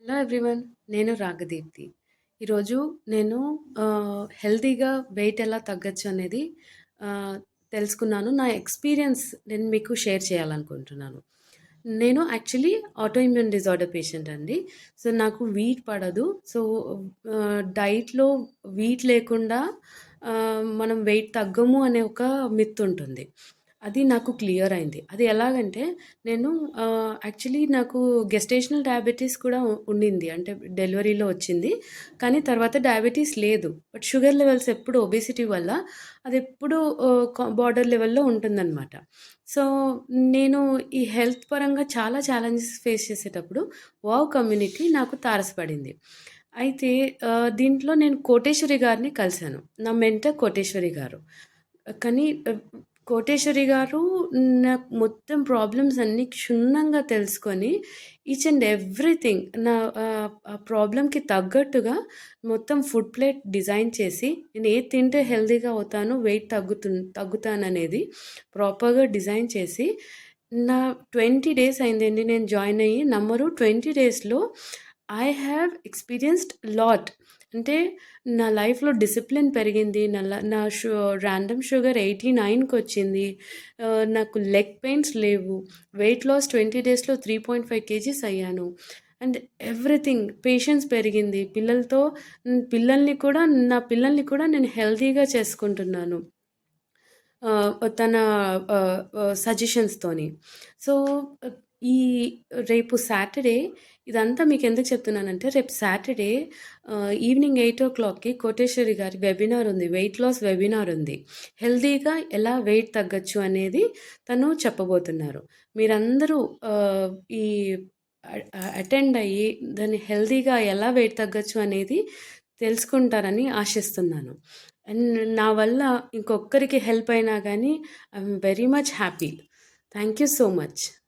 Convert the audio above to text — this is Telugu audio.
Hello everyone. నేను రాగదీప్తి. ఈరోజు నేను హెల్తీగా వెయిట్ ఎలా తగ్గొచ్చు అనేది ఆహ్, తెలుసుకున్నాను. నా ఎక్స్‌పీరియన్స్ నేను మీకు షేర్ చేయాలనుకుంటున్నాను. నేను actually auto immune disorder patient అండి. సో, నాకు వీట్ పడదు. సో, డైట్‌లో వీట్ లేకుండా మనం వెయిట్ తగ్గము అనే ఒక మిత్ ఉంటుంది. అది నాకు క్లియర్ అయింది. అది ఎలాగంటే నేను యాక్చువల్లీ నాకు గెస్టేషనల్ డయాబెటిస్ కూడా ఉండింది. అంటే డెలివరీలో వచ్చింది. కానీ తర్వాత డయాబెటిస్ లేదు. బట్ షుగర్ లెవెల్స్ ఎప్పుడు ఒబేసిటీ వల్ల అదెప్పుడు బార్డర్ లెవెల్‌లో ఉంటుందనమాట. సో, నేను ఈ హెల్త్ పరంగా చాలా ఛాలెంజెస్ ఫేస్ చేసేటప్పుడు వావ్ కమ్యూనిటీ నాకు తారసపడింది. అయితే దీంట్లో నేను కోటేశ్వరి గారిని కలిసాను. నా మెంటర్ కోటేశ్వరి గారు. కానీ కోటేశ్వరి గారు నాకు మొత్తం ప్రాబ్లమ్స్ అన్నీ క్షుణ్ణంగా తెలుసుకొని ఈచ్ అండ్ ఎవ్రీథింగ్ ఆ ప్రాబ్లమ్‌కి తగ్గట్టుగా మొత్తం ఫుడ్ ప్లేట్ డిజైన్ చేసి నేను ఏది తింటే హెల్తీగా అవుతాను, వెయిట్ తగ్గుతాననేది ప్రాపర్‌గా డిజైన్ చేసి నా 20 డేస్ అయిందండి నేను జాయిన్ అయ్యి. నమ్మరు 20 డేస్‌లో ఐ హావ్ ఎక్స్‌పీరియన్స్‌డ్ లాట్. అంటే నా లైఫ్‌లో డిసిప్లిన్ పెరిగింది. నా ల నా షు ర్యాండమ్ షుగర్ 89కొచ్చింది. నాకు లెగ్ పెయిన్స్ లేవు. వెయిట్ లాస్ 20 డేస్‌లో 3.5 కేజీస్ అయ్యాను. అండ్ ఎవ్రీథింగ్ పేషెన్స్ పెరిగింది. నా పిల్లల్ని కూడా నేను హెల్తీగా చేసుకుంటున్నాను. తన సజెషన్స్‌తోని. సో, ఈ రేపు సాటర్‌డే ఇదంతా మీకెందుకు చెప్తున్నానంటే, రేపు సాటర్‌డే ఈవినింగ్ 8:00కి కోటేశ్వరి గారి వెబినార్ ఉంది. వెయిట్ లాస్ వెబినార్ ఉంది. హెల్తీగా ఎలా వెయిట్ తగ్గొచ్చు అనేది తను చెప్పబోతున్నారు. మీరందరూ ఈ అటెండ్ అయ్యి దాన్ని హెల్తీగా ఎలా వెయిట్ తగ్గొచ్చు అనేది తెలుసుకుంటారని ఆశిస్తున్నాను. అండ్ నా వల్ల ఇంకొక్కరికి హెల్ప్ అయినా గానీ I am very much happy. Thank you so much.